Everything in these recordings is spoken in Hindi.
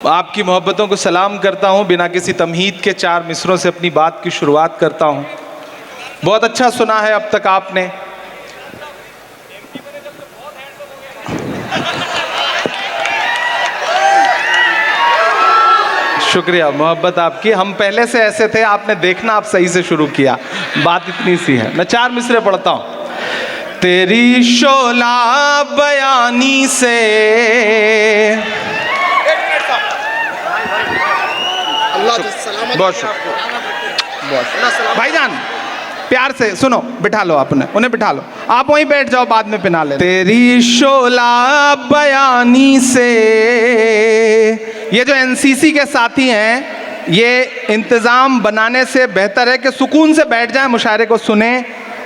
आपकी मोहब्बतों को सलाम करता हूँ। बिना किसी तमहीद के 4 मिसरों से अपनी बात की शुरुआत करता हूँ। बहुत अच्छा सुना है अब तक आपने। शुक्रिया, मोहब्बत आपकी। हम पहले से ऐसे थे, आपने देखना आप सही से शुरू किया। बात इतनी सी है। मैं 4 मिसरे पढ़ता हूँ। तेरी शोला बयानी से बहुत भाईजान प्यार से सुनो, बिठा लो, उन्हें बिठा लो, आप वहीं बैठ जाओ, बाद में पिना ले। तेरी शोला बयानी से, ये जो एनसीसी के साथी हैं, ये इंतज़ाम बनाने से बेहतर है कि सुकून से बैठ जाएं, मुशायरे को सुने।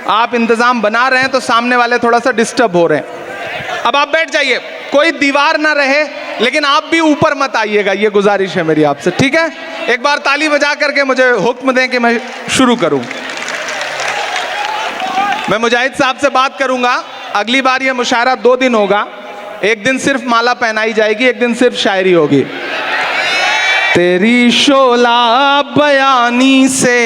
आप इंतज़ाम बना रहे हैं तो सामने वाले थोड़ा सा डिस्टर्ब हो रहे हैं। अब आप बैठ जाइए, कोई दीवार ना रहे, लेकिन आप भी ऊपर मत आइएगा, ये गुजारिश है मेरी आपसे, ठीक है? एक बार ताली बजा करके मुझे हुक्म दें कि मैं शुरू करूं। मैं मुजाहिद साहब से बात करूंगा। अगली बार ये मुशायरा 2 दिन होगा। एक दिन सिर्फ माला पहनाई जाएगी, एक दिन सिर्फ शायरी होगी। तेरी शोला बयानी से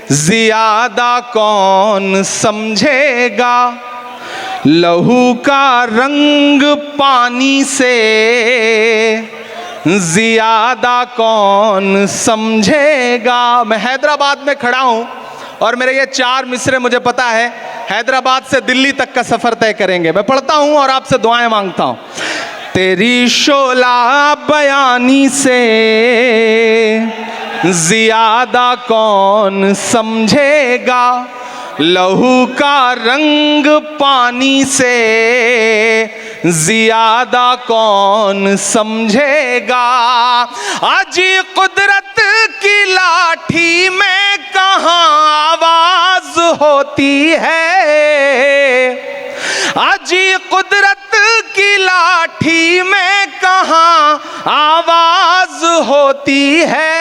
ज़ियादा कौन समझेगा, लहू का रंग पानी से ज़ियादा कौन समझेगा। मैं हैदराबाद में खड़ा हूँ और मेरे ये 4 मिसरे मुझे पता है हैदराबाद से दिल्ली तक का सफ़र तय करेंगे। मैं पढ़ता हूँ और आपसे दुआएं मांगता हूँ। तेरी शोला बयानी से ज़ियादा कौन समझेगा, लहू का रंग पानी से ज़ियादा कौन समझेगा। अजी कुदरत की लाठी में कहाँ आवाज़ होती है, अजी कुदरत की लाठी में कहाँ आवाज़ होती है।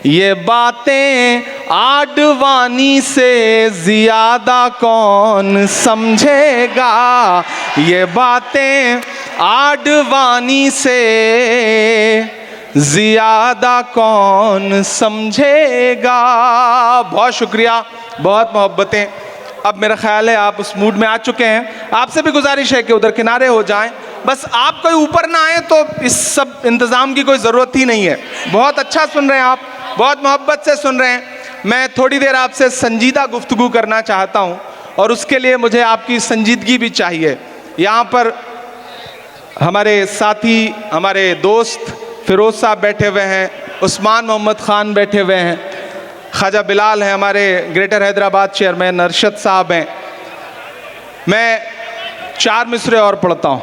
ये बातें आडवाणी से ज़्यादा कौन समझेगा, ये बातें आडवाणी से ज़्यादा कौन समझेगा। बहुत शुक्रिया, बहुत मोहब्बतें। अब मेरा ख्याल है आप उस मूड में आ चुके हैं। आपसे भी गुजारिश है कि उधर किनारे हो जाएं। बस आप कोई ऊपर ना आए तो इस सब इंतज़ाम की कोई ज़रूरत ही नहीं है। बहुत अच्छा सुन रहे हैं आप, बहुत मोहब्बत से सुन रहे हैं। मैं थोड़ी देर आपसे संजीदा गुफ्तगू करना चाहता हूँ और उसके लिए मुझे आपकी संजीदगी भी चाहिए। यहाँ पर हमारे साथी, हमारे दोस्त फ़िरोज़ साहब बैठे हुए हैं, उस्मान मोहम्मद ख़ान बैठे हुए हैं, ख्वाजा बिलाल हैं, हमारे ग्रेटर हैदराबाद चेयरमैन अरशद साहब हैं। मैं 4 मिसरे और पढ़ता हूँ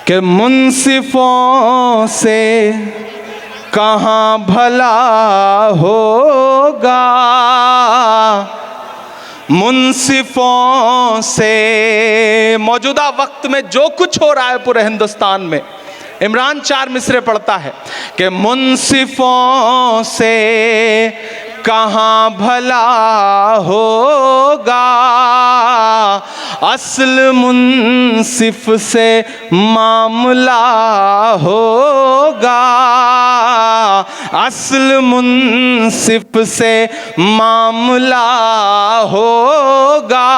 कि मुंसिफों से कहाँ भला होगा, मुंसिफों से। मौजूदा वक्त में जो कुछ हो रहा है पूरे हिंदुस्तान में, इमरान 4 मिसरे पढ़ता है कि मुंसिफों से कहाँ भला होगा, असल मुंसिफ से मामला होगा, असल मुंसिफ से मामला होगा।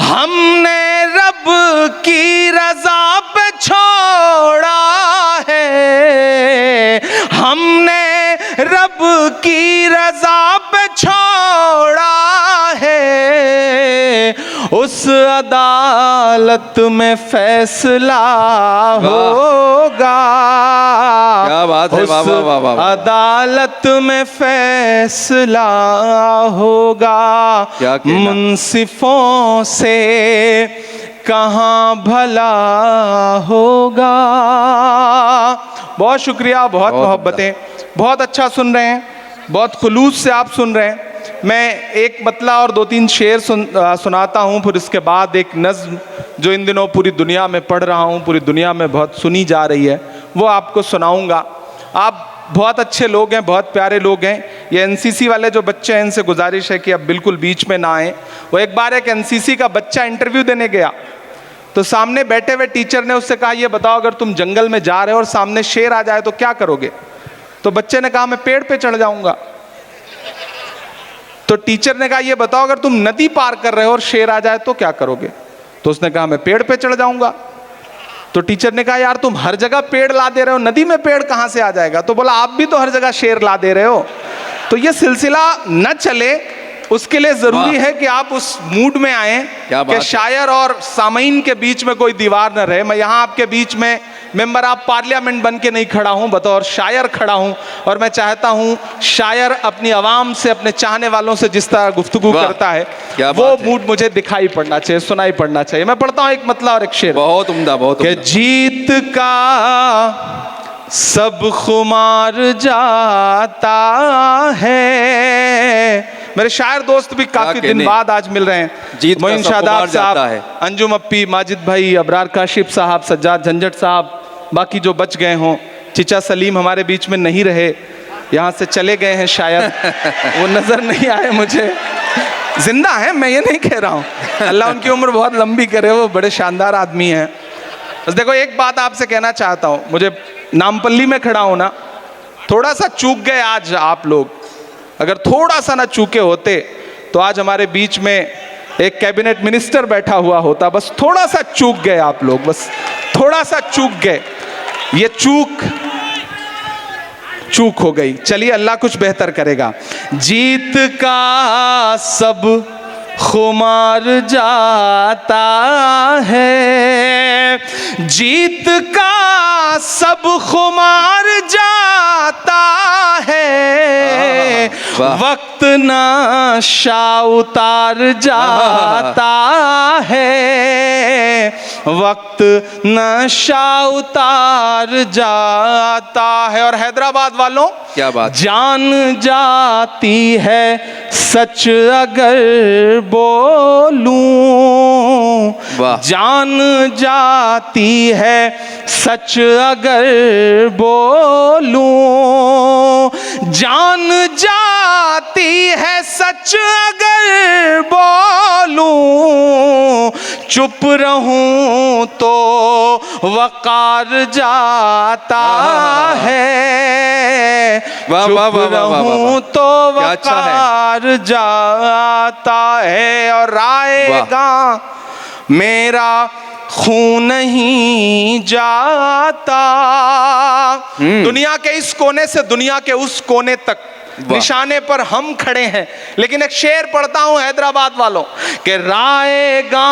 हमने रब की रज़ा पे छोड़ा है, हमने रब की रज़ा पे छोड़ा है, उस अदालत में फैसला होगा। क्या बात है, वाह वाह वाह वाह। अदालत में फैसला होगा, मुंसिफों से कहाँ भला होगा। बहुत शुक्रिया, बहुत मोहब्बतें। बहुत अच्छा सुन रहे हैं, बहुत खुलूस से आप सुन रहे हैं। मैं एक मतला और 2-3 शेर सुनाता हूँ, फिर इसके बाद एक नज़्म जो इन दिनों पूरी दुनिया में पढ़ रहा हूँ, पूरी दुनिया में बहुत सुनी जा रही है, वो आपको सुनाऊँगा। आप बहुत अच्छे लोग हैं, बहुत प्यारे लोग हैं। ये एनसीसी वाले जो बच्चे हैं, इनसे गुजारिश है कि अब बिल्कुल बीच में ना आएँ। वो एक बार एक एनसीसी का बच्चा इंटरव्यू देने गया तो सामने बैठे हुए टीचर ने उससे कहा, ये बताओ अगर तुम जंगल में जा रहे हो और सामने शेर आ जाए तो क्या करोगे? तो बच्चे ने कहा, मैं पेड़ पे चढ़ जाऊंगा। तो टीचर ने कहा, ये बताओ अगर तुम नदी पार कर रहे हो और शेर आ जाए तो क्या करोगे? तो उसने कहा, मैं पेड़ पे चढ़ जाऊंगा। तो टीचर ने कहा, यार तुम हर जगह पेड़ ला दे रहे हो, नदी में पेड़ कहां से आ जाएगा? तो बोला, आप भी तो हर जगह शेर ला दे रहे हो। तो ये सिलसिला न चले, उसके लिए जरूरी है कि आप उस मूड में आए कि शायर और सामीन के बीच में कोई दीवार न रहे। मैं यहाँ आपके बीच में मेंबर ऑफ पार्लियामेंट बन के नहीं खड़ा हूँ, बतौर शायर खड़ा हूँ। और मैं चाहता हूँ शायर अपनी आवाम से, अपने चाहने वालों से जिस तरह गुफ्तगू करता है, वो मूड मुझे दिखाई पड़ना चाहिए, सुनाई पड़ना चाहिए। मैं पढ़ता हूँ एक मतलब और एक शेर। बहुत उम्दा, बहुत उम्दा। जीत का सब खुमार जाता है। मेरे शायर दोस्त भी काफी दिन बाद आज मिल रहे हैं। मोइन शादाब साहब, अंजुम अप्पी, माजिद भाई, अबरार काशिफ साहब, सज्जाद झंझट साहब, बाकी जो बच गए हों, चिचा सलीम हमारे बीच में नहीं रहे, यहाँ से चले गए हैं शायद, वो नजर नहीं आए मुझे। जिंदा हैं, मैं ये नहीं कह रहा हूँ, अल्लाह उनकी उम्र बहुत लंबी करे, वो बड़े शानदार आदमी हैं। बस देखो एक बात आपसे कहना चाहता हूँ, मुझे नामपल्ली में खड़ा हूँ ना, थोड़ा सा चूक गए आज आप लोग। अगर थोड़ा सा ना चूके होते तो आज हमारे बीच में एक कैबिनेट मिनिस्टर बैठा हुआ होता। बस थोड़ा सा चूक गए आप लोग, बस थोड़ा सा चूक गए। ये चूक हो गई। चलिए, अल्लाह कुछ बेहतर करेगा। जीत का सब खुमार जाता है, जीत का सब खुमार जाता है, वक्त नशा उतार जाता है, वक्त नशा उतार जाता है। और हैदराबाद वालों, क्या बात, जान जाती है सच अगर बोलूं, जान जाती है सच अगर बोलूं, जान जाती है सच अगर बोलूं, चुप रहूं तो वकार जाता है, चुप रहूं तो वकार जाता है। और आएगा मेरा खून नहीं जाता, दुनिया के इस कोने से दुनिया के उस कोने तक निशाने पर हम खड़े हैं। लेकिन एक शेर पढ़ता हूं हैदराबाद वालों कि राएगा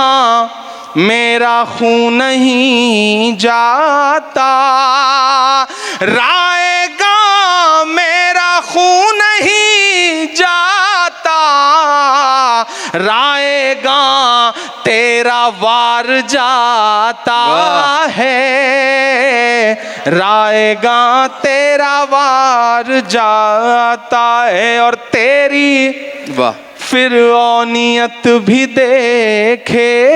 मेरा खून नहीं जाता, राएगा मेरा खून नहीं जाता, राएगा तेरा वार जाता है, राएगा तेरा वार जाता है। और तेरी फिर औनियत भी देखेगी।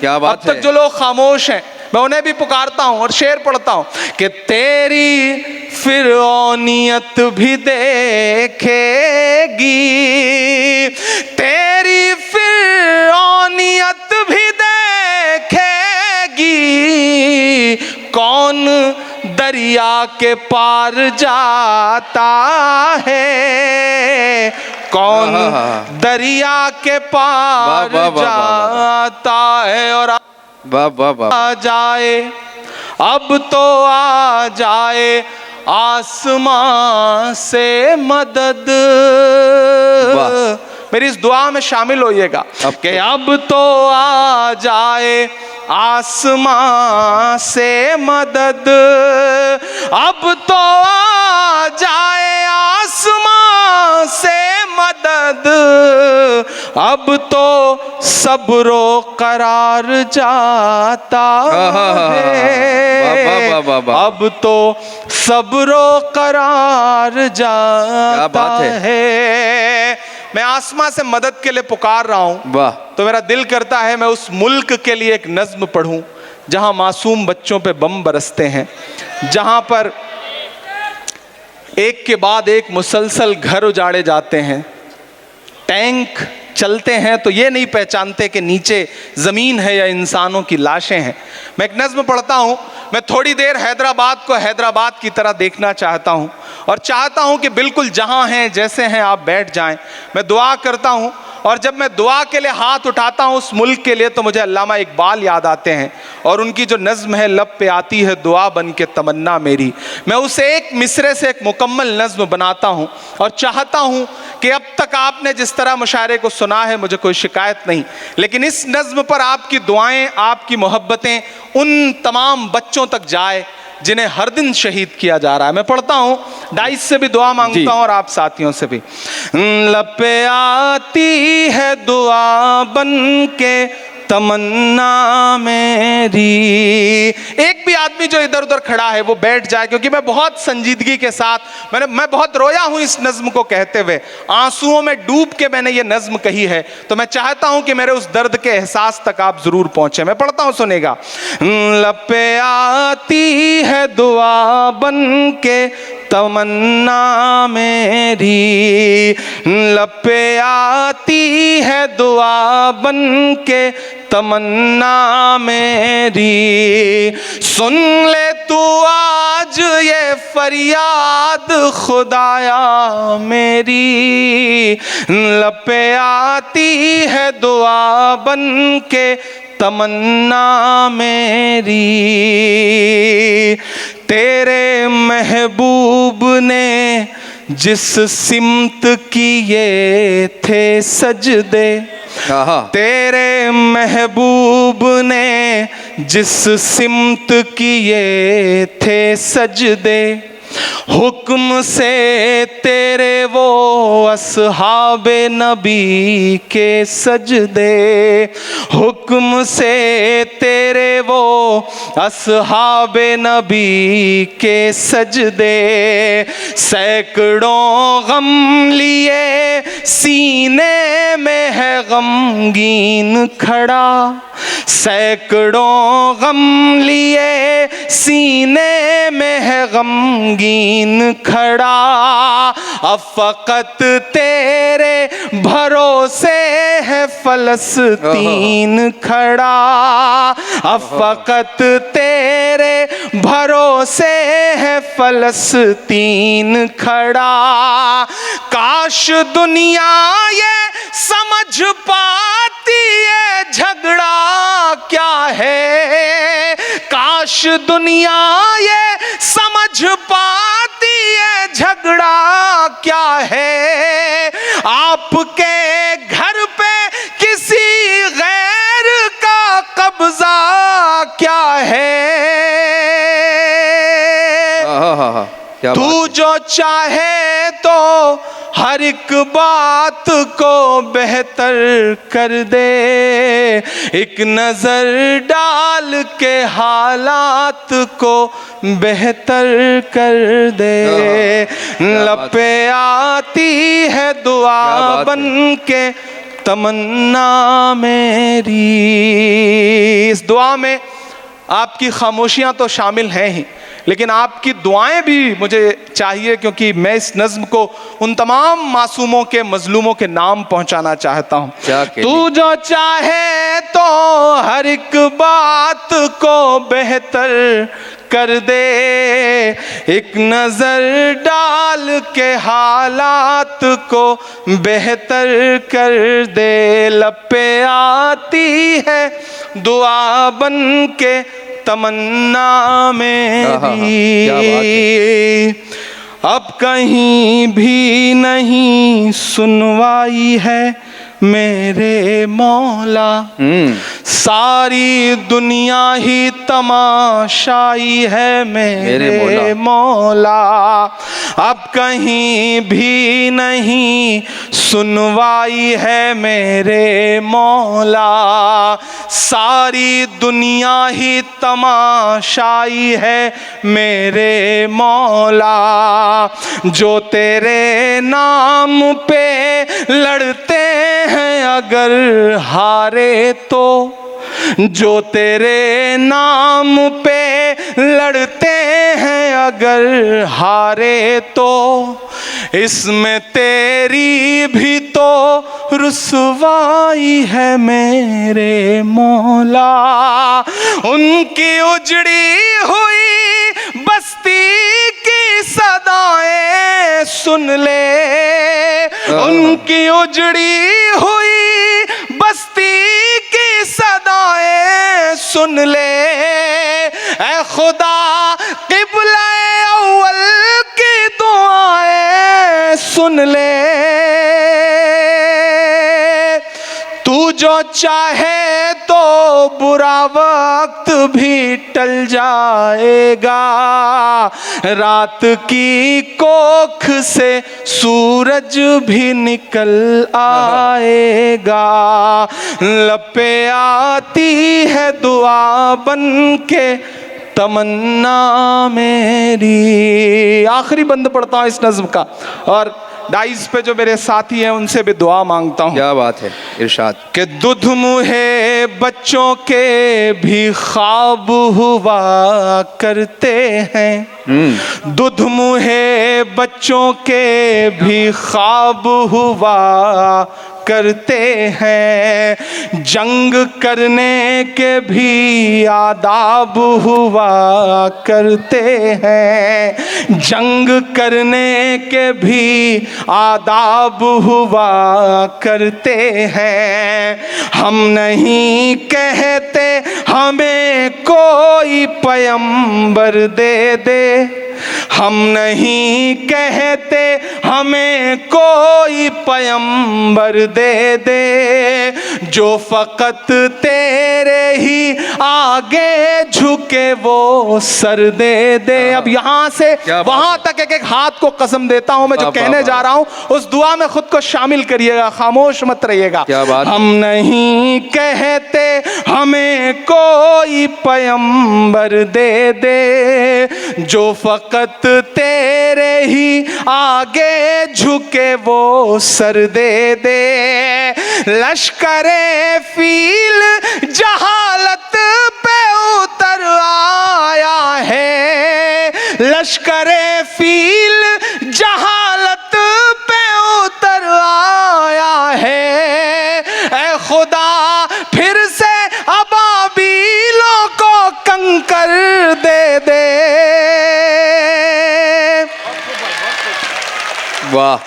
क्या बात अब तक जो लोग खामोश हैं, मैं उन्हें भी पुकारता हूं और शेर पढ़ता हूं कि तेरी फिर औनियत भी देखेगी, तेरी फिर औनियत भी देखेगी, कौन दरिया के पार जाता है, कौन दरिया के पार जाता है। और आ जाए, अब तो आ जाए आसमां से मदद। मेरी इस दुआ में शामिल होइएगा कि अब तो आ जाए आसमां से मदद, अब तो आ जाए आसमां से मदद, अब तो सब्रो करार जाता है, अब तो सब्रो करार जाता है। मैं आसमां से मदद के लिए पुकार रहा हूं, तो मेरा दिल करता है मैं उस मुल्क के लिए एक नज्म पढ़ूं जहां मासूम बच्चों पे बम बरसते हैं, जहां पर एक के बाद एक मुसलसल घर उजाड़े जाते हैं, टैंक चलते हैं तो ये नहीं पहचानते कि नीचे ज़मीन है या इंसानों की लाशें हैं। मैं एक नज़्म पढ़ता हूँ। मैं थोड़ी देर हैदराबाद को हैदराबाद की तरह देखना चाहता हूँ और चाहता हूँ कि बिल्कुल जहाँ हैं जैसे हैं आप बैठ जाएं। मैं दुआ करता हूँ और जब मैं दुआ के लिए हाथ उठाता हूँ उस मुल्क के लिए तो मुझे अल्लामा इकबाल याद आते हैं और उनकी जो नज़्म है लब पे आती है दुआ बन के तमन्ना मेरी, मैं उसे एक मिसरे से एक मुकम्मल नज़्म बनाता हूँ और चाहता हूँ कि अब तक आपने जिस तरह मुशायरे को सुना है मुझे कोई शिकायत नहीं, लेकिन इस नज़्म पर आपकी दुआएं आपकी मोहब्बतें उन तमाम बच्चों तक जाए जिन्हें हर दिन शहीद किया जा रहा है। मैं पढ़ता हूँ, डाइस से भी दुआ मांगता हूँ और आप साथियों से भी। लब पे आती है दुआ बन के तमन्ना मेरी। एक भी आदमी जो इधर उधर खड़ा है वो बैठ जाए, क्योंकि मैं बहुत संजीदगी के साथ मैं बहुत रोया हूँ इस नज़्म को कहते हुए, आंसुओं में डूब के मैंने ये नज़्म कही है, तो मैं चाहता हूँ कि मेरे उस दर्द के एहसास तक आप ज़रूर पहुँचे। मैं पढ़ता हूँ, सुनेगा। लब पे आती है दुआ बन के तमन्ना मेरी, लब पे आती है दुआ बन के तमन्ना मेरी, सुन ले तू आज ये फरियाद खुदाया मेरी, लब पे आती है दुआ बन के तमन्ना मेरी। तेरे महबूब ने जिस सिमत किए थे सजदे, तेरे महबूब ने जिस सिमत किए थे सजदे, हुक्म से तेरे वो अस्हाबे नबी के सजदे, हुक्म से तेरे वो अस्हाबे नबी के सजदे, सैकड़ों गम लिए सीने में है गमगीन खड़ा, सैकड़ों गम लिए सीने में है गमगीन खड़ा, अब फकत तेरे भरोसे है फलस्तीन खड़ा, अब फकत तेरे भरोसे है फलस्तीन खड़ा। काश दुनिया ये समझ पाती है झगड़ा क्या है, काश दुनिया ये समझ पाती है झगड़ा क्या है, आपके घर पे किसी गैर का कब्जा क्या है, तू जो चाहे तो हर एक बात को बेहतर कर दे, एक नजर डाल के हालात को बेहतर कर दे, लब पे आती है दुआ बन के तमन्ना मेरी। इस दुआ में आपकी खामोशियां तो शामिल हैं ही, लेकिन आपकी दुआएं भी मुझे चाहिए, क्योंकि मैं इस नज़्म को उन तमाम मासूमों के मजलूमों के नाम पहुंचाना चाहता हूं। तू जो चाहे तो हर एक बात को बेहतर कर दे, एक नजर डाल के हालात को बेहतर कर दे, लब पे आती है दुआ बन के तमन्ना मेरी, अब कहीं भी नहीं सुनवाई है मेरे मौला, सारी दुनिया ही तमाशाई है मेरे मौला, अब कहीं भी नहीं सुनवाई है मेरे मौला, सारी दुनिया ही तमाशाई है मेरे मौला, जो तेरे नाम पे लड़ते हैं अगर हारे तो, जो तेरे नाम पे लड़ते हैं अगर हारे तो, इसमें तेरी भी तो रुसवाई है मेरे मौला। उनकी उजड़ी हुई बस्ती की सदाएं सुन ले, उनकी उजड़ी हुई बस्ती की सदाएं सुन ले। ऐ खुदा क़िबला अव्वल की दुआएं सुन ले। तू जो चाहे तो बुरा वक्त भी टल जाएगा, रात की कोख से सूरज भी निकल आएगा। लपे आती है दुआ बन के तमन्ना मेरी। आखिरी बंद पढ़ता हूँ इस नज्म का, और डाइस पे जो मेरे साथी हैं उनसे भी दुआ मांगता हूँ। क्या बात है, इरशाद। कि दुध मुहे बच्चों के भी ख्वाब हुआ करते हैं, दुध मुहे बच्चों के भी ख्वाब हुआ करते हैं। जंग करने के भी आदाब हुआ करते हैं, जंग करने के भी आदाब हुआ करते हैं। हम नहीं कहते हमें कोई पैगंबर दे दे, हम नहीं कहते हमें कोई पैगंबर दे दे, जो फ़कत तेरे ही आगे झुके वो सर दे दे। अब यहाँ से वहाँ तक एक एक हाथ को कसम देता हूँ मैं, जो कहने जा रहा हूँ उस दुआ में खुद को शामिल करिएगा, खामोश मत रहिएगा। हम नहीं कहते हमें कोई पैगंबर दे दे, जो फ़कत तेरे ही आगे झुके वो सर दे दे। लश्करे फील जहालत पे उतर आया है, लश्करे फील जहालत पे उतर आया है। ऐ खुदा फिर से अबाबीलों को कंकर दे दे। वाह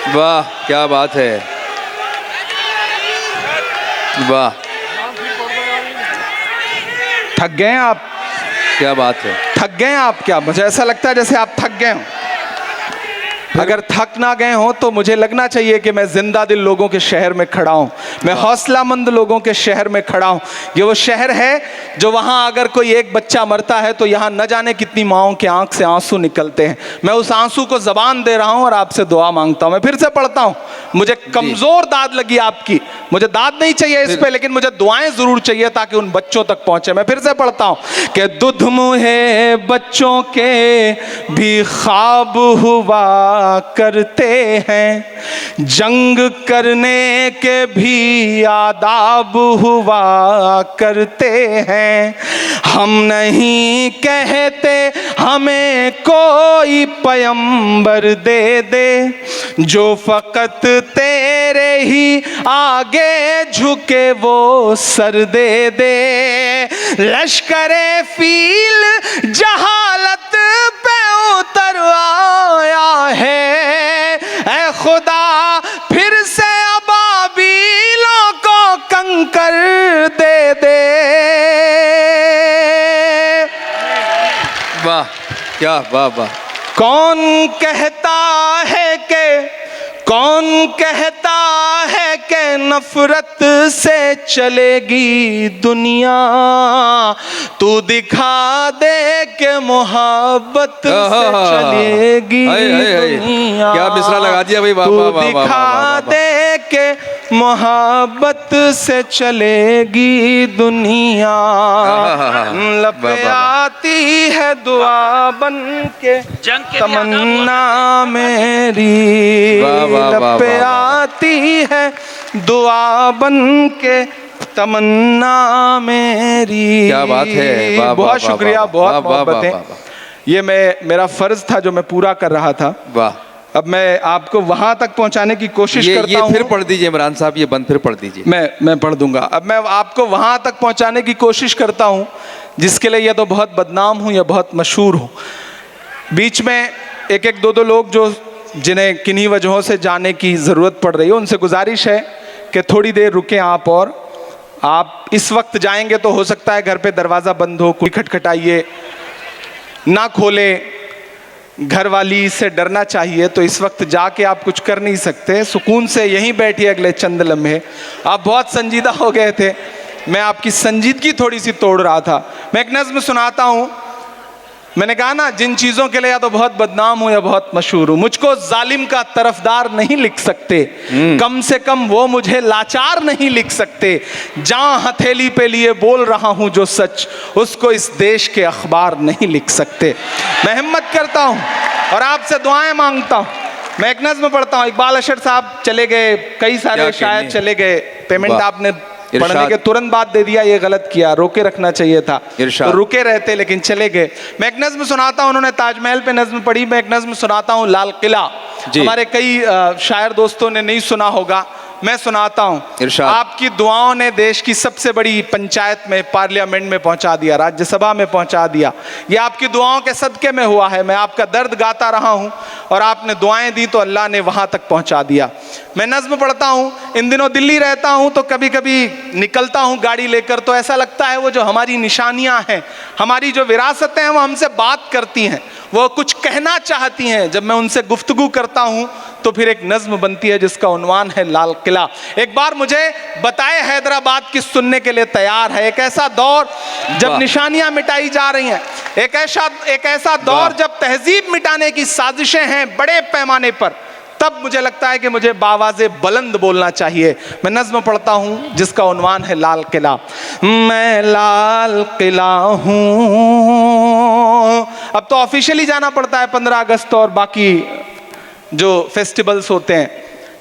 वाह, क्या बात है, वाह। थक गए हैं आप? क्या बात है, थक गए हैं आप क्या? मुझे ऐसा लगता है जैसे आप थक गए हो। अगर थक ना गए हो तो मुझे लगना चाहिए कि मैं जिंदा दिल लोगों के शहर में खड़ा हूँ, मैं हौसलामंद लोगों के शहर में खड़ा हूँ। ये वो शहर है जो वहाँ अगर कोई एक बच्चा मरता है तो यहाँ न जाने कितनी माँओं के आंख से आंसू निकलते हैं। मैं उस आंसू को जबान दे रहा हूँ और आपसे दुआ मांगता हूँ। मैं फिर से पढ़ता हूँ, मुझे कमज़ोर दाद लगी आपकी, मुझे दाद नहीं चाहिए इस पे, लेकिन मुझे दुआएं ज़रूर चाहिए ताकि उन बच्चों तक पहुँचे। मैं फिर से पढ़ता हूँ कि दुध मुहे बच्चों के भी ख्वाब हुआ करते हैं, जंग करने के भी आदाब हुआ करते हैं। हम नहीं कहते हमें कोई पैगंबर दे दे, जो फ़कत तेरे ही आगे झुके वो सर दे दे। लश्करे फील जहालत पे उतर आया है, ऐ खुदा फिर से अबाबीलों को कंकर दे दे। वाह, क्या वाह वाह। कौन कहता है कि कौन कहता है कि नफरत से चलेगी दुनिया, तू दिखा दे के मोहब्बत से चलेगी दुनिया। क्या मिसरा लगा दिया भाई, वाह तू वाह वाह। दिखा दे के मोहब्बत से चलेगी दुनिया। लपे आती है दुआ बन के तमन्ना मेरी, लपे आती है दुआ बन के तमन्ना मेरी। क्या बात है, बहुत शुक्रिया, बहुत मोहब्बतें। ये मेरा फर्ज था जो मैं पूरा कर रहा था। वाह, अब मैं आपको वहां तक पहुंचाने की कोशिश करता ये हूं। फिर पढ़ दीजिए इमरान साहब, ये बंद फिर पढ़ दीजिए। मैं पढ़ दूंगा। अब मैं आपको वहां तक पहुंचाने की कोशिश करता हूं जिसके लिए या तो बहुत बदनाम हूं या बहुत मशहूर हूं। बीच में एक एक दो लोग जो जिन्हें किन्हीं वजहों से जाने की ज़रूरत पड़ रही है, उनसे गुजारिश है कि थोड़ी देर रुकें आप। और आप इस वक्त जाएंगे तो हो सकता है घर पे दरवाज़ा बंद हो, कोई खटखटाइए ना खोले, घर वाली से डरना चाहिए। तो इस वक्त जाके आप कुछ कर नहीं सकते, सुकून से यहीं बैठिए अगले चंद लम्हे। आप बहुत संजीदा हो गए थे, मैं आपकी संजीदगी थोड़ी सी तोड़ रहा था। मैं एक नज़्म सुनाता हूँ। मैंने कहा ना, जिन चीज़ों के लिए या तो बहुत बदनाम हूँ या बहुत मशहूर हूँ, मुझको जालिम का तरफदार नहीं लिख सकते, कम से कम वो मुझे लाचार नहीं लिख सकते। जहाँ हथेली पे लिए बोल रहा हूँ जो सच, उसको इस देश के अखबार नहीं लिख सकते। मैं हिम्मत करता हूँ और आपसे दुआएं मांगता हूँ। मैं एक नज़्म पढ़ता हूँ। इकबाल अशर साहब चले गए, कई सारे शायर चले गए, पेमेंट आपने पढ़ने के तुरंत बाद दे दिया, ये गलत किया, रोके रखना चाहिए था, तो रुके रहते लेकिन चले गए। मैं एक नज़्म सुनाता हूँ, उन्होंने ताजमहल पे नज़्म पढ़ी, मैं एक नज़्म सुनाता हूँ लाल किला। हमारे कई शायर दोस्तों ने नहीं सुना होगा, मैं सुनाता हूँ। आपकी दुआओं ने देश की सबसे बड़ी पंचायत में, पार्लियामेंट में पहुंचा दिया, राज्यसभा में पहुंचा दिया। ये आपकी दुआओं के सदके में हुआ है। मैं आपका दर्द गाता रहा हूँ और आपने दुआएं दी तो अल्लाह ने वहां तक पहुंचा दिया। मैं नज़्म पढ़ता हूँ। इन दिनों दिल्ली रहता हूँ तो कभी कभी निकलता हूँ गाड़ी लेकर, तो ऐसा लगता है वो जो हमारी निशानियाँ हैं, हमारी जो विरासतें हैं, वो हमसे बात करती हैं, वो कुछ कहना चाहती हैं। जब मैं उनसे गुफ्तगू करता हूँ तो फिर एक नज़्म बनती है जिसका उन्वान है लाल किला। एक बार मुझे बताए हैदराबाद की सुनने के लिए तैयार है। एक ऐसा दौर जब निशानियां मिटाई जा रही हैं, एक ऐसा दौर जब तहजीब मिटाने की साजिशें हैं बड़े पैमाने पर, तब मुझे लगता है कि मुझे बावाज़े बुलंद बोलना चाहिए। मैं नज़्म पढ़ता हूँ जिसका उन्वान है लाल किला। मैं लाल किला हूँ। अब तो ऑफिशियली जाना पड़ता है 15 अगस्त और बाकी जो फेस्टिवल्स होते हैं।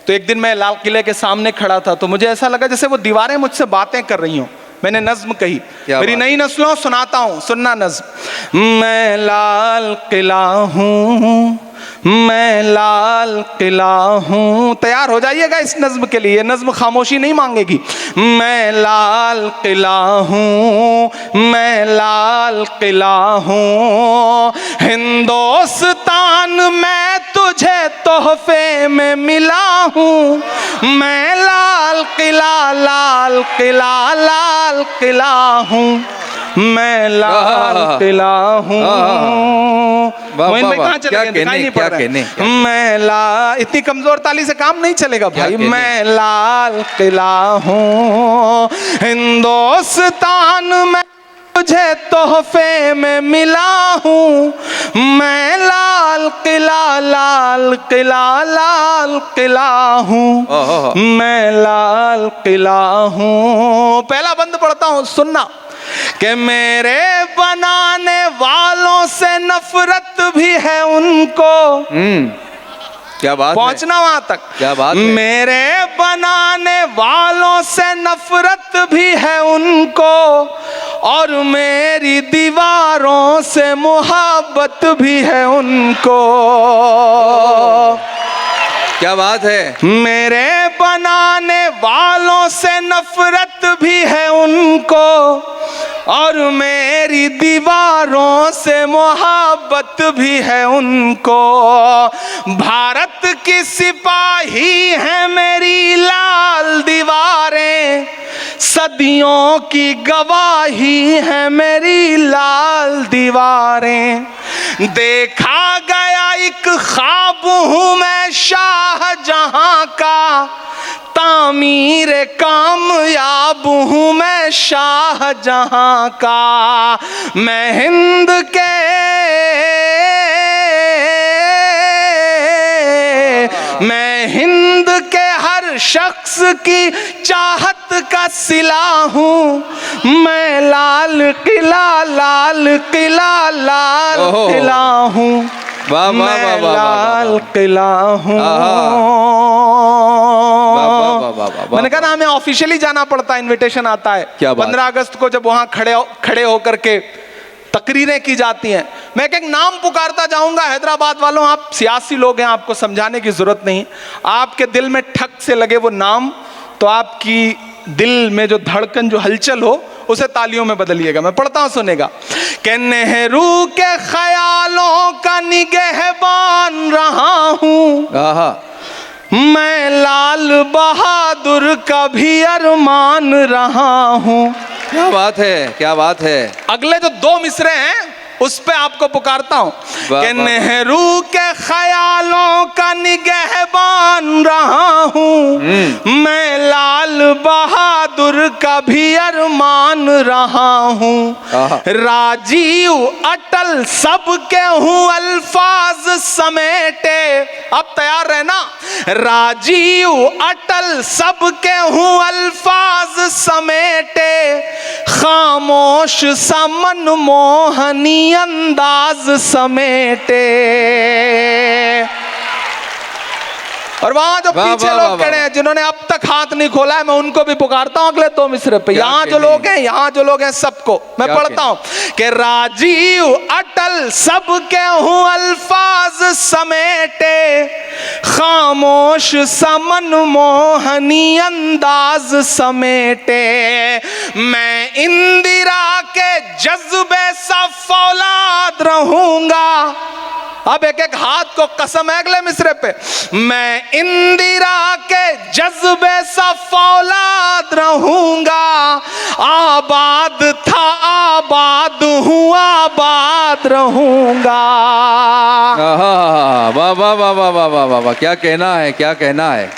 तो एक दिन मैं लाल किले के सामने खड़ा था तो मुझे ऐसा लगा जैसे वो दीवारें मुझसे बातें कर रही हों। मैंने नज़्म कही, मेरी नई नस्लों सुनाता हूँ, सुनना नज़्म। मैं लाल किला हूँ, मैं लाल किला हूँ। तैयार हो जाइएगा इस नज़्म के लिए, नज़्म खामोशी नहीं मांगेगी। मैं लाल किला हूँ, मैं लाल किला हूँ। हिंदुस्तान मैं तुझे तोहफे में मिला हूँ। मैं लाल किला, लाल किला, लाल किला हूँ। मैं लाल किला हूँ। कहाँ चले गए? नहीं पड़ रहा है। मैं लाल, इतनी कमजोर ताली से काम नहीं चलेगा भाई। मैं लाल किला हूँ। हिंदुस्तान में तुझे तोहफे में मिला हूँ। मैं लाल किला, लाल किला, लाल किला हूँ। मैं लाल किला हूँ। पहला बंद पढ़ता हूँ, सुनना। कि मेरे बनाने वालों से नफरत भी है उनको। क्या बात, पहुंचना वहां तक, क्या बात है। मेरे बनाने वालों से नफरत भी है उनको और मेरी दीवारों से मोहब्बत भी है उनको। क्या बात है। मेरे बनाने वालों से नफरत भी है उनको और मेरी दीवारों से मोहब्बत भी है उनको। भारत की सिपाही है मेरी लाल दीवारें, सदियों की गवाही है मेरी लाल दीवारें। देखा गया एक ख्वाब हूँ मैं शाहजहां का, तामीर कामयाब हूँ मैं शाहजहां का। मैं हिंद के हर शख्स की चाहत का सिला हूँ। मैं लाल किला, लाल किला, लाल किला हूँ। मैं लाल किला हूँ। मैंने कहा ना, हमें ऑफिशियली जाना पड़ता है, इनविटेशन आता है। 15 अगस्त को जब वहां खड़े होकर के तकरीरें की जाती हैं। मैं एक एक नाम पुकारता जाऊंगा। हैदराबाद वालों, आप सियासी लोग हैं, आपको समझाने की जरूरत नहीं। आपके दिल में ठक से लगे वो नाम, तो आपकी दिल में जो धड़कन, जो हलचल हो, उसे तालियों में बदलिएगा। मैं पढ़ता हूं, सुनेगा। कि नेहरू के ख्यालों का निगहबान रहा हूं, आहा, मैं लाल बहादुर का भी अरमान रहा हूं। क्या बात है, क्या बात है। अगले जो दो मिसरे हैं उस पे आपको पुकारता हूं कि नेहरू के ख्यालों का निगहबान रहा हूं, मैं लाल बहादुर का भी अरमान रहा हूं। राजीव अटल सबके हूं अल्फाज समेटे। अब तैयार रहना। राजीव अटल सबके हूं अल्फाज समेटे, खामोश सा मनमोहनी अंदाज समेटे। और वहां जो पीछे लोग खड़े हैं जिन्होंने अब तक हाथ नहीं खोला है, मैं उनको भी पुकारता हूं अगले दो मिसरे पे। यहाँ जो लोग हैं, यहाँ जो लोग हैं, सबको मैं पढ़ता हूं कि राजीव अटल सबके हूं अल्फाज समेटे, खामोश सा मनमोहनी अंदाज समेटे। मैं इंदिरा के जज्बे सा फौलाद रहूंगा। अब एक एक हाथ को कसम है अगले मिसरे पे। मैं इंदिरा के जज्बे सा फौलाद रहूंगा, आबाद था आबाद हूँ आबाद रहूंगा। वाह वाह वाह वाह वाह वाह वाह वाह, क्या कहना है, क्या कहना है।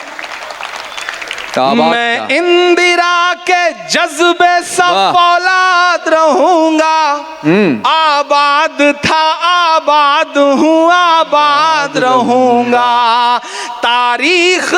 मैं इंदिरा के जज्बे सा फौलाद रहूंगा, आबाद था आबाद हूँ आबाद रहूंगा। तारीख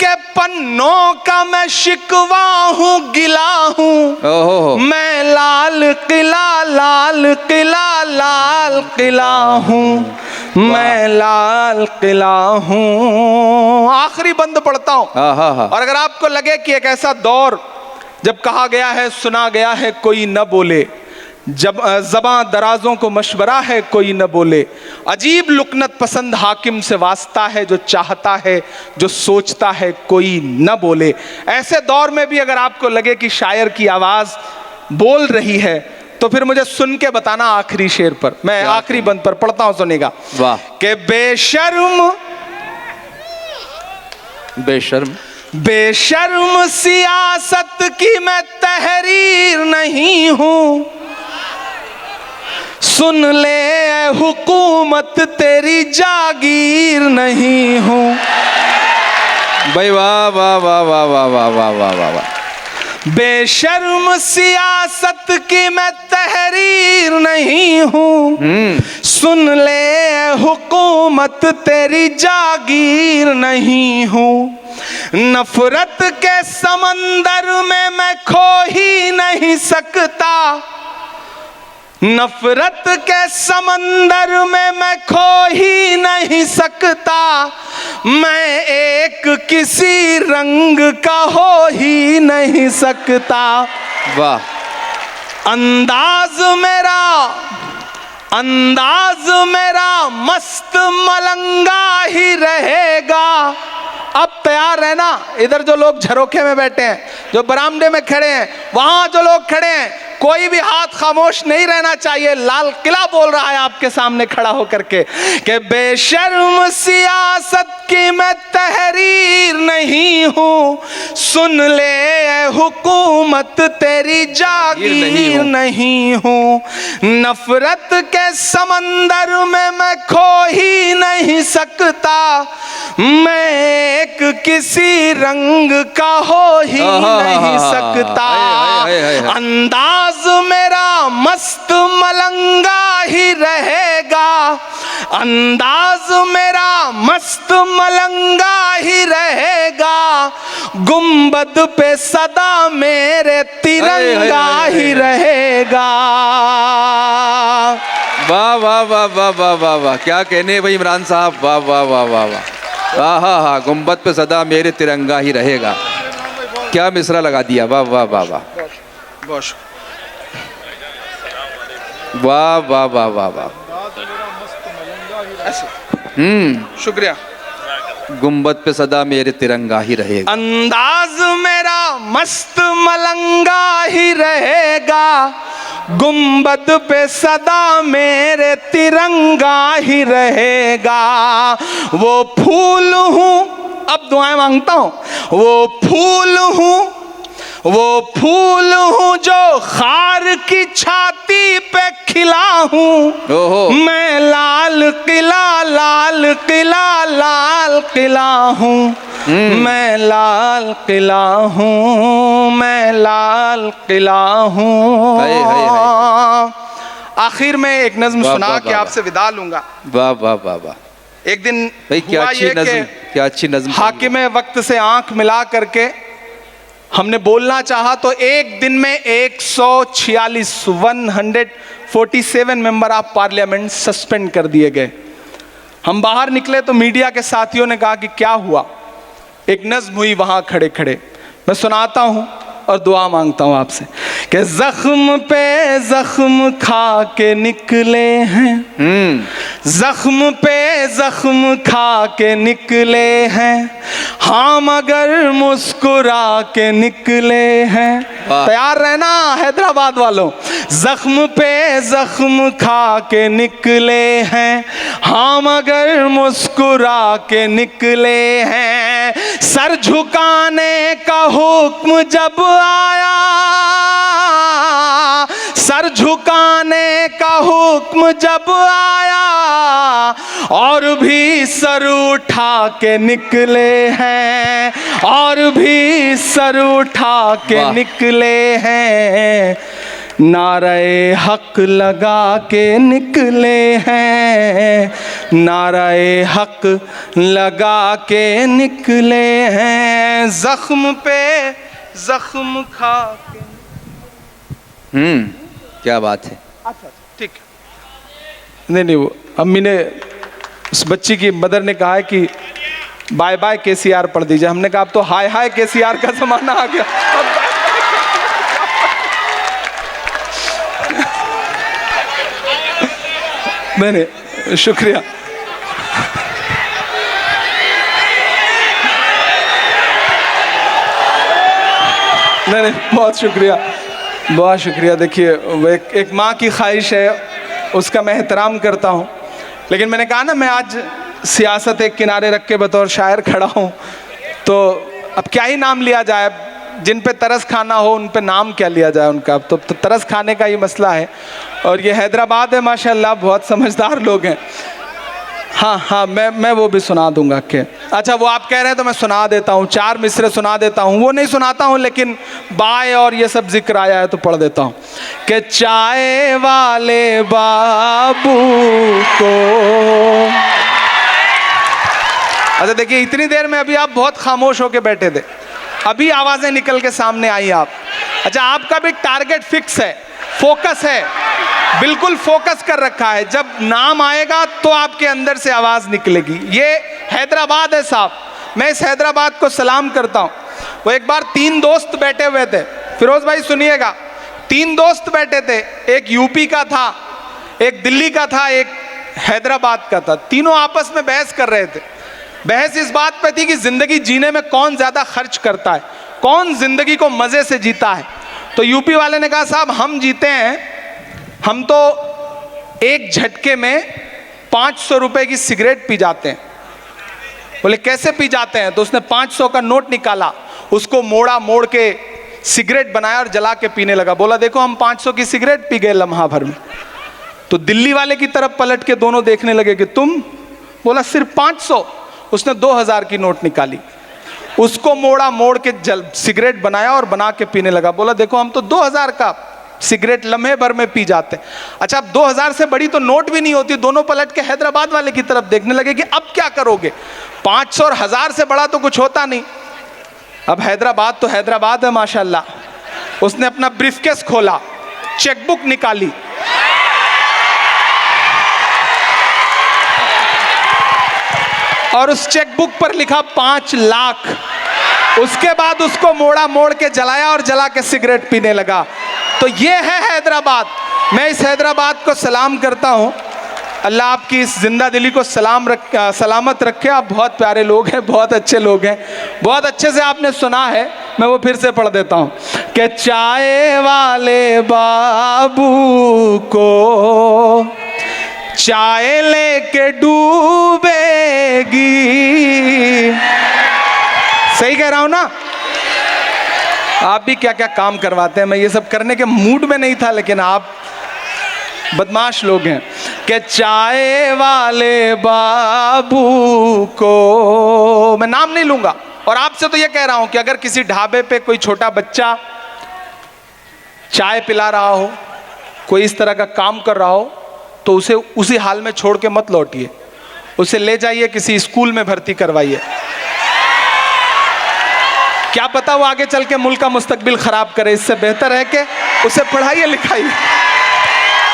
के पन्नों का मैं शिकवा हूँ गिला हूँ, मैं लाल किला लाल किला हूँ, मैं लाल किला हूँ। आखिरी बंद पढ़ता हूँ। और अगर आपको लगे कि एक ऐसा दौर जब कहा गया है, सुना गया है कोई न बोले, जब ज़बां दराजों को मशवरा है कोई न बोले, अजीब लुकनत पसंद हाकिम से वास्ता है, जो चाहता है जो सोचता है कोई न बोले, ऐसे दौर में भी अगर आपको लगे कि शायर की आवाज़ बोल रही है, तो फिर मुझे सुन के बताना आखिरी शेर पर। मैं आखिरी बंद पर पढ़ता हूं, सुनेगा। वाह। कि बेशर्म सियासत की मैं तहरीर नहीं हूं, सुन ले हुकूमत तेरी जागीर नहीं हूं। भाई वाह वाह वाह वाह वाह वाह वाह वाह वाह वाह। बेशर्म सियासत की मैं तहरीर नहीं हूं, सुन ले हुकूमत तेरी जागीर नहीं हूं। नफरत के समंदर में मैं खो ही नहीं सकता, नफरत के समंदर में मैं खो ही नहीं सकता, मैं एक किसी रंग का हो ही नहीं सकता। वाह। अंदाज मेरा मस्त मलंगा ही रहेगा। अब तैयार रहना। इधर जो लोग झरोखे में बैठे हैं, जो बरामदे में खड़े हैं, वहां जो लोग खड़े हैं, कोई भी हाथ खामोश नहीं रहना चाहिए। लाल किला बोल रहा है आपके सामने खड़ा होकर के कि बेशर्म सियासत की मैं तहरीर नहीं हूं, सुन ले हुकूमत तेरी जागीर नहीं हूं। नफरत के समंदर में मैं खो ही नहीं सकता, मैं एक किसी रंग का हो ही नहीं सकता। अंदाज मेरा मस्त मलंगा ही रहेगा, अंदाज मेरा मस्त मलंगा ही रहेगा, गुंबद पे सदा मेरे तिरंगा ही रहेगा। वाह वाह वाह वाह वाह वाह वाह, क्या कहने भाई इमरान साहब। वाह वाह वाह वाह वाह। हाँ, गुंबद पे सदा मेरे तिरंगा ही रहेगा। क्या मिसरा लगा दिया। वाह वाह वाह वाह। बहुत वाह वाह वाह वाह वाह। शुक्रिया। गुंबद पे सदा मेरे तिरंगा ही रहेगा। अंदाज मेरा मस्त मलंगा ही रहेगा, गुंबद पे सदा मेरे तिरंगा ही रहेगा। वो फूल हूँ, अब दुआएं मांगता हूँ, वो फूल हूँ, वो फूल हूँ जो खार की छाती पे खिला हूँ। ओहो। मैं लाल किला लाल किला लाल किला हूँ, मैं लाल किला हूँ, मैं लाल किला हूँ। हाय, हाय, हाय। आखिर में एक नज्म वाह, सुना वाह, के वाह, आपसे विदा लूंगा। वाह वाह वाह वाह। एक दिन भाई क्या हुआ अच्छी ये नज्म, कि क्या अच्छी नज्म। हाकिम वक्त से आंख मिला करके हमने बोलना चाहा तो एक दिन में 147 मेंबर ऑफ पार्लियामेंट सस्पेंड कर दिए गए। हम बाहर निकले तो मीडिया के साथियों ने कहा कि क्या हुआ। एक नज्म हुई वहां खड़े खड़े, मैं सुनाता हूं और दुआ मांगता हूं आपसे कि जख्म पे जख्म खा के निकले हैं, जख्म पे जख्म खा के निकले हैं, हाँ मगर मुस्कुरा के निकले हैं। तैयार रहना हैदराबाद वालों। जख्म पे जख्म खा के निकले हैं, हाँ मगर मुस्कुरा के निकले हैं। सर झुकाने का हुक्म जब आया, सर झुकाने का हुक्म जब आया, और भी सर उठा के निकले हैं, और भी सर उठा के निकले हैं। नारे हक लगा के निकले हैं, नारे हक लगा के निकले हैं। जख्म पे जख्म खा के। क्या बात है। अच्छा ठीक है। नहीं वो अम्मी ने, उस बच्ची की मदर ने कहा है कि बाय बाय केसीआर पढ़ दीजिए। हमने कहा अब तो हाय हाय केसीआर का जमाना आ गया। नहीं शुक्रिया। नहीं बहुत शुक्रिया, बहुत शुक्रिया। देखिए एक माँ की ख्वाहिश है, उसका मैं एहतराम करता हूँ, लेकिन मैंने कहा ना मैं आज सियासत एक किनारे रख के बतौर शायर खड़ा हूँ, तो अब क्या ही नाम लिया जाए। जिन पे तरस खाना हो उन पे नाम क्या लिया जाए उनका। तो तरस खाने का ही मसला है। और ये हैदराबाद है माशाल्लाह, बहुत समझदार लोग हैं। हाँ हाँ मैं वो भी सुना दूंगा के। अच्छा वो आप कह रहे हैं तो मैं सुना देता हूँ, 4 मिसरे सुना देता हूँ। वो नहीं सुनाता हूँ लेकिन बाय और ये सब जिक्र आया है तो पढ़ देता हूँ कि चाय वाले बाबू को। अच्छा देखिए इतनी देर में अभी आप बहुत खामोश होके बैठे थे, अभी आवाजें निकल के सामने आई आप। अच्छा आपका भी टारगेट फिक्स है, फोकस है, बिल्कुल फोकस कर रखा है। जब नाम आएगा तो आपके अंदर से आवाज निकलेगी। ये हैदराबाद है साहब, मैं इस हैदराबाद को सलाम करता हूँ। वो एक बार 3 दोस्त बैठे हुए थे, फिरोज भाई सुनिएगा। 3 दोस्त बैठे थे, एक यूपी का था, एक दिल्ली का था, एक हैदराबाद का था। तीनों आपस में बहस कर रहे थे। बहस इस बात पे थी कि जिंदगी जीने में कौन ज्यादा खर्च करता है, कौन जिंदगी को मजे से जीता है। तो यूपी वाले ने कहा साहब हम जीते हैं, हम तो एक झटके में 500 रुपए की सिगरेट पी जाते हैं। बोले कैसे पी जाते हैं? तो उसने 500 का नोट निकाला, उसको मोड़ा, मोड़ के सिगरेट बनाया और जला के पीने लगा। बोला देखो हम 500 की सिगरेट पी गए लम्हा भर में। तो दिल्ली वाले की तरफ पलट के दोनों देखने लगे कि तुम? बोला सिर्फ 500। उसने 2000 की नोट निकाली, उसको मोड़ा, मोड़ के सिगरेट बनाया और बना के पीने लगा। बोला देखो हम तो 2000 का सिगरेट लम्हे भर में पी जाते। अच्छा अब 2000 से बड़ी तो नोट भी नहीं होती। दोनों पलट के हैदराबाद वाले की तरफ देखने लगे कि अब क्या करोगे? 500 और 1000 से बड़ा तो कुछ होता नहीं। अब हैदराबाद तो हैदराबाद है माशाल्लाह। उसने अपना ब्रीफकेस खोला, चेकबुक निकाली, और उस चेकबुक पर लिखा 5 लाख। उसके बाद उसको मोड़ा, मोड़ के जलाया और जला के सिगरेट पीने लगा। तो ये है हैदराबाद। मैं इस हैदराबाद को सलाम करता हूँ। अल्लाह आपकी इस जिंदा दिली को सलामत रखे। आप बहुत प्यारे लोग हैं, बहुत अच्छे लोग हैं, बहुत अच्छे से आपने सुना है। मैं वो फिर से पढ़ देता हूँ कि चाय वाले बाबू को चाय लेके डूबेगी। सही कह रहा हूँ ना? आप भी क्या क्या काम करवाते हैं। मैं ये सब करने के मूड में नहीं था, लेकिन आप बदमाश लोग हैं। कि चाय वाले बाबू को, मैं नाम नहीं लूंगा, और आपसे तो ये कह रहा हूं कि अगर किसी ढाबे पे कोई छोटा बच्चा चाय पिला रहा हो, कोई इस तरह का काम कर रहा हो, तो उसे उसी हाल में छोड़ के मत लौटिए। उसे ले जाइए, किसी स्कूल में भर्ती करवाइए। क्या पता वो आगे चल के मुल्क का मुस्तकबिल खराब करे। इससे बेहतर है कि उसे पढ़ाइए लिखाइए।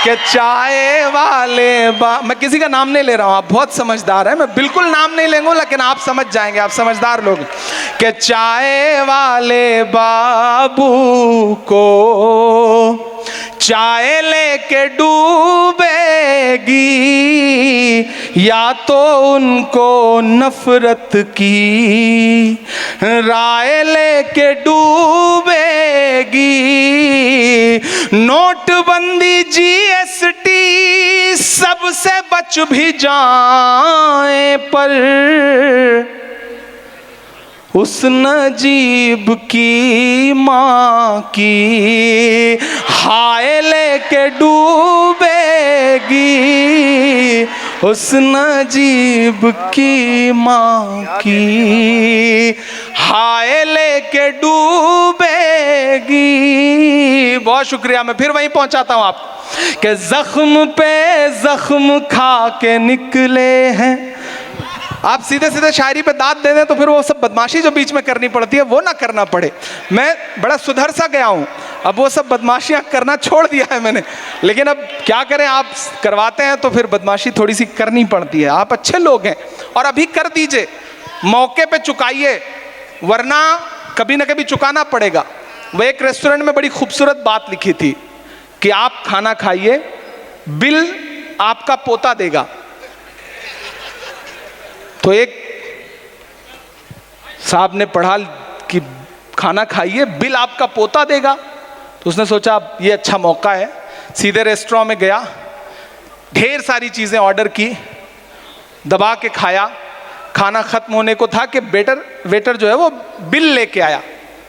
कि चाय वाले मैं किसी का नाम नहीं ले रहा हूं, आप बहुत समझदार हैं, मैं बिल्कुल नाम नहीं लेंगे, लेकिन आप समझ जाएंगे, आप समझदार लोग। कि चाय वाले बाबू को चाय लेके डूबेगी, या तो उनको नफरत की राय लेके डूबेगी। नोटबंदी जीएसटी सबसे बच भी जाए, पर उस नजीब की माँ की हाय लेके डूबेगी। उस नजीब की माँ की हाय लेके डूबेगी। बहुत शुक्रिया। मैं फिर वहीं पहुंचाता हूं आप कि जख्म पे जख्म खा के निकले हैं। आप सीधे सीधे शायरी पे दाद दे दें तो फिर वो सब बदमाशी जो बीच में करनी पड़ती है वो ना करना पड़े। मैं बड़ा सुधर सा गया हूँ, अब वो सब बदमाशियाँ करना छोड़ दिया है मैंने, लेकिन अब क्या करें, आप करवाते हैं तो फिर बदमाशी थोड़ी सी करनी पड़ती है। आप अच्छे लोग हैं और अभी कर दीजिए, मौके पे चुकाइए, वरना कभी ना कभी चुकाना पड़ेगा। वो एक रेस्टोरेंट में बड़ी खूबसूरत बात लिखी थी कि आप खाना खाइए, बिल आपका पोता देगा। तो एक साहब ने पढ़ा कि खाना खाइए, बिल आपका पोता देगा। तो उसने सोचा ये अच्छा मौका है, सीधे रेस्टोरेंट में गया, ढेर सारी चीज़ें ऑर्डर की, दबा के खाया। खाना खत्म होने को था कि वेटर जो है वो बिल लेके आया।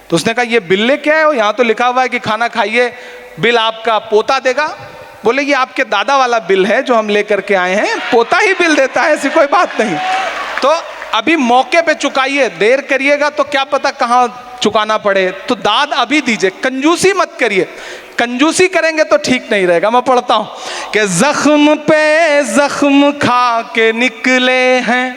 तो उसने कहा ये बिल लेके आए हो, यहाँ तो लिखा हुआ है कि खाना खाइए, बिल आपका पोता देगा। बोले ये आपके दादा वाला बिल है जो हम लेकर के आए हैं, पोता ही बिल देता है, ऐसी कोई बात नहीं। तो अभी मौके पे चुकाइए, देर करिएगा तो क्या पता कहाँ चुकाना पड़े। तो दाद अभी दीजिए, कंजूसी मत करिए। कंजूसी करेंगे तो ठीक नहीं रहेगा। मैं पढ़ता हूँ कि जख्म पे जख्म खा के निकले हैं,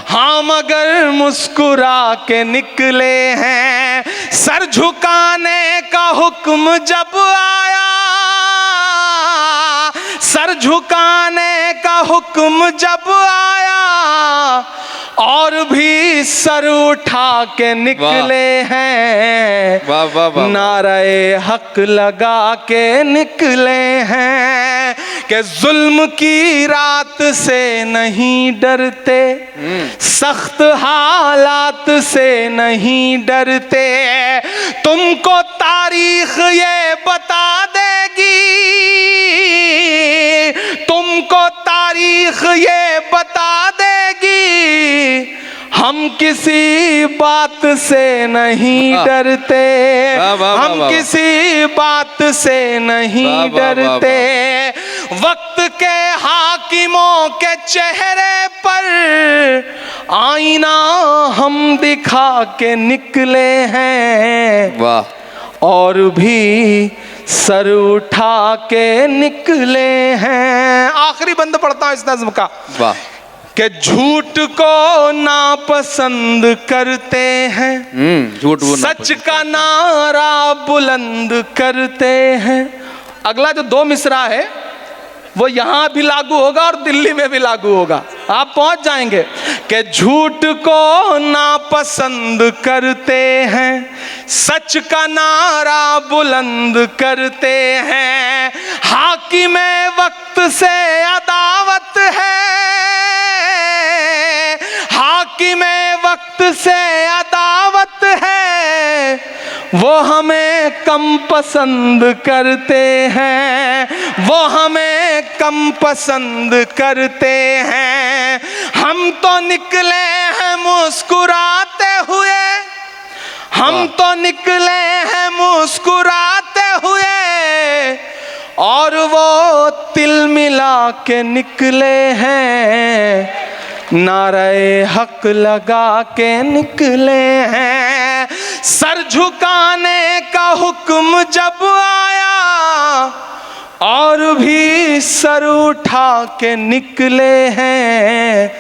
हाँ मगर मुस्कुरा के निकले हैं। सर झुकाने का हुक्म जब आया, सर झुकाने का हुक्म जब आया, और भी सर उठा के निकले हैं। नारे हक लगा के निकले हैं कि जुल्म की रात से नहीं डरते, सख्त हालात से नहीं डरते। तुमको तारीख ये बता देगी, तुमको तारीख ये बता देगी, हम किसी बात से नहीं डरते, हम किसी बात से नहीं डरते। वक्त के हाकिमों के चेहरे पर आईना हम दिखा के निकले हैं, वाह, और भी सर उठा के निकले हैं। आखिरी बंद पढ़ता हूं इस नज़्म का, वाह, कि झूठ को नापसंद करते हैं, झूठ सच का नारा बुलंद करते हैं। अगला जो दो मिसरा है वो यहां भी लागू होगा और दिल्ली में भी लागू होगा, आप पहुंच जाएंगे। कि झूठ को नापसंद करते हैं, सच का नारा बुलंद करते हैं। हाकिमे वक्त से अदावत है, हाकिमे वक्त से अदावत है, वो हमें कम पसंद करते हैं, वो हमें कम पसंद करते हैं। हम तो निकले हैं मुस्कुराते हुए, हम तो निकले हैं मुस्कुराते हुए, और वो तिल मिला के निकले हैं, नारे हक लगा के निकले हैं। सर झुकाने का हुक्म जब आया, और भी सर उठा के निकले हैं,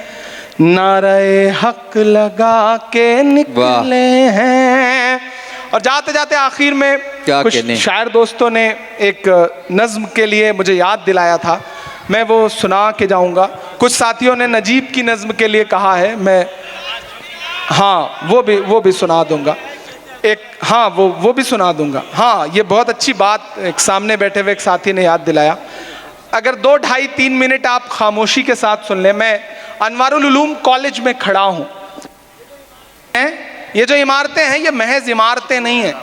नारे हक लगा के निकले हैं। और जाते जाते आखिर में कुछ शायर दोस्तों ने एक नज्म के लिए मुझे याद दिलाया था, मैं वो सुना के जाऊंगा। कुछ साथियों ने नजीब की नज्म के लिए कहा है, मैं हाँ वो भी सुना दूंगा एक, हाँ वो भी सुना दूंगा। हाँ, ये बहुत अच्छी बात एक सामने बैठे हुए एक साथी ने याद दिलाया। अगर 2, 2.5, 3 मिनट आप खामोशी के साथ सुन लें। मैं अनवारुल उलूम कॉलेज में खड़ा हूँ। ये जो इमारतें हैं ये महज इमारतें नहीं हैं,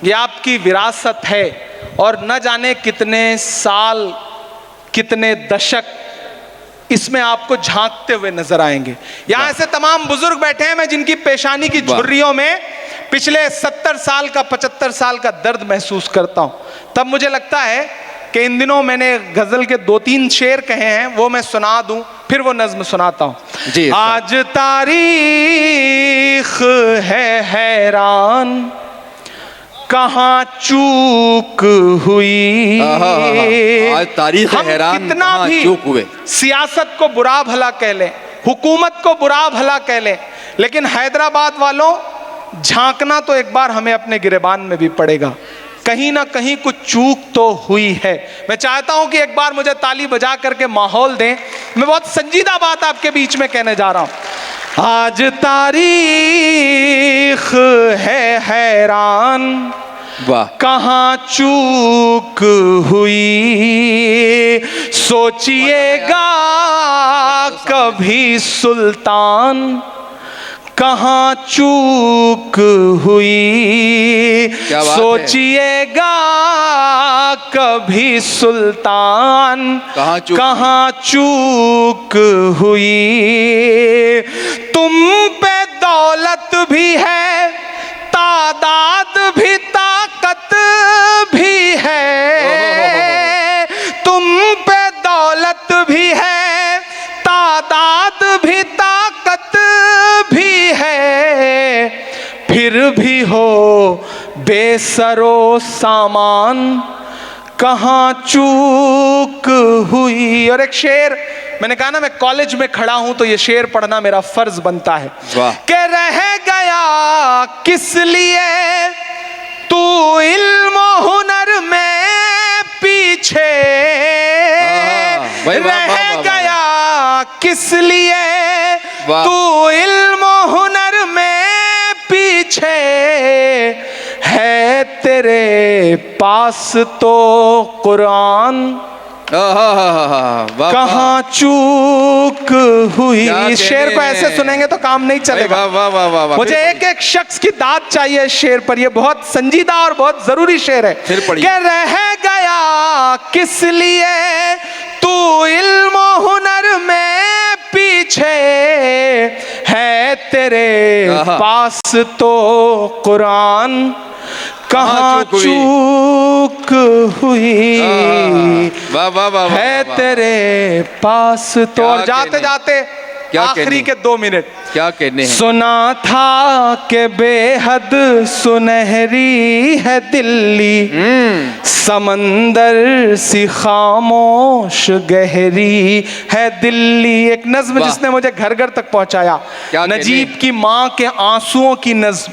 ये आपकी विरासत है, और न जाने कितने साल कितने दशक इसमें आपको झांकते हुए नजर आएंगे। यहाँ ऐसे तमाम बुजुर्ग बैठे हैं, मैं जिनकी पेशानी की झुर्रियों में पिछले 70 साल का 75 साल का दर्द महसूस करता हूँ। तब मुझे लगता है कि इन दिनों मैंने गजल के 2-3 शेर कहे हैं, वो मैं सुना दूं, फिर वो नज्म सुनाता हूँ। आज तारीख है हैरान, कहाँ चूक हुई। आज तारीख है हैरान, कितना भी चूक हुए। सियासत को बुरा भला कह लें, हुकूमत को बुरा भला कह लें, लेकिन हैदराबाद वालों, झांकना तो एक बार हमें अपने गिरेबान में भी पड़ेगा। कहीं ना कहीं कुछ चूक तो हुई है। मैं चाहता हूं कि एक बार मुझे ताली बजा करके माहौल दें। मैं बहुत संजीदा बात आपके बीच में कहने जा रहा हूं। आज तारीख है हैरान, वाह, कहाँ चूक हुई। सोचिएगा कभी सुल्तान, कहाँ चूक हुई। सोचिएगा कभी सुल्तान, कहाँ चूक हुई। तुम पे दौलत भी है, तादाद भी, ताकत भी है। तुम पे दौलत भी है, तादाद भी, ताकत भी है, फिर भी हो बेसरो सामान, कहाँ चूक हुई। और एक शेर, मैंने कहा ना मैं कॉलेज में खड़ा हूं तो ये शेर पढ़ना मेरा फर्ज बनता है कि रह गया किस लिए तू इल्म हुनर में पीछे, रह गया किस लिए तू इल्म हुनर में पीछे, है तेरे पास तो कुरान, कहाँ चूक हुई। शेर को ऐसे सुनेंगे तो काम नहीं चलेगा। मुझे एक एक शख्स की दाद चाहिए इस शेर पर। ये बहुत संजीदा और बहुत जरूरी शेर है कि रह गया किस लिए तू इल्म हुनर में पीछे, है तेरे पास तो कुरान, कहाँ चूक हुई। है तेरे पास तो। और जाते जाते आखिरी के 2 मिनट क्या कहने हैं। सुना था कि बेहद सुनहरी है दिल्ली, समंदर सी खामोश गहरी है दिल्ली। एक नज्म जिसने मुझे घर घर तक पहुंचाया, नजीब की माँ के आंसुओं की नज्म।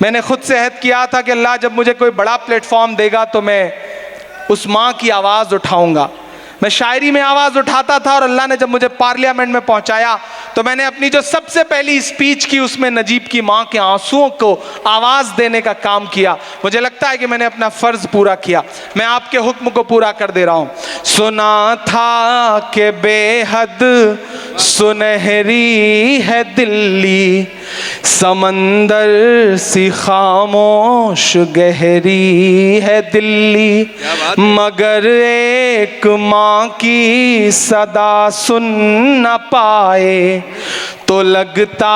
मैंने खुद से अहद किया था कि अल्लाह जब मुझे कोई बड़ा प्लेटफॉर्म देगा तो मैं उस माँ की आवाज़ उठाऊंगा। मैं शायरी में आवाज़ उठाता था और अल्लाह ने जब मुझे पार्लियामेंट में पहुंचाया तो मैंने अपनी जो सबसे पहली स्पीच की उसमें नजीब की माँ के आंसुओं को आवाज़ देने का काम किया। मुझे लगता है कि मैंने अपना फ़र्ज़ पूरा किया। मैं आपके हुक्म को पूरा कर दे रहा हूँ। सुना था कि बेहद सुनहरी है दिल्ली, समंदर सी खामोश गहरी है दिल्ली, मगर एक माँ की सदा सुन न पाए तो लगता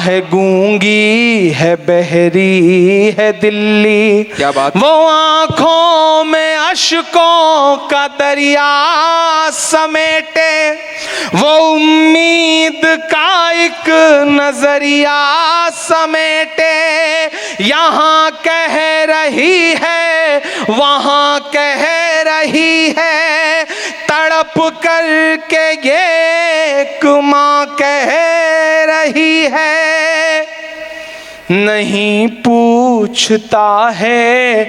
है गूंगी है बहरी है दिल्ली। क्या बात। वो आंखों में अश्कों का दरिया समेटे, वो उम्मीद का एक नजरिया समेटे, यहाँ कह रही है वहाँ कह रही है, तड़प कर के ये एक माँ कह रही है। नहीं पूछता है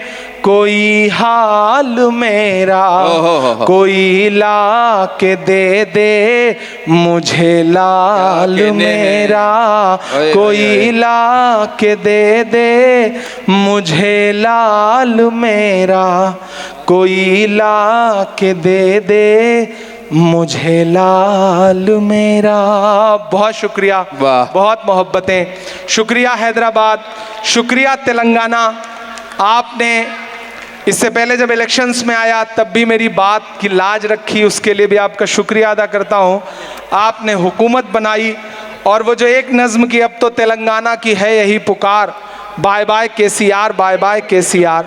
कोई हाल मेरा, कोई ला के दे मुझे लाल मेरा, कोई ला के दे मुझे लाल मेरा, कोई ला के दे मुझे लाल मेरा। बहुत शुक्रिया, बहुत मोहब्बतें। शुक्रिया हैदराबाद, शुक्रिया तेलंगाना। आपने इससे पहले जब इलेक्शंस में आया तब भी मेरी बात की लाज रखी, उसके लिए भी आपका शुक्रिया अदा करता हूँ। आपने हुकूमत बनाई और वो जो एक नज़्म की अब तो तेलंगाना की है यही पुकार, bye bye KCR, bye bye KCR,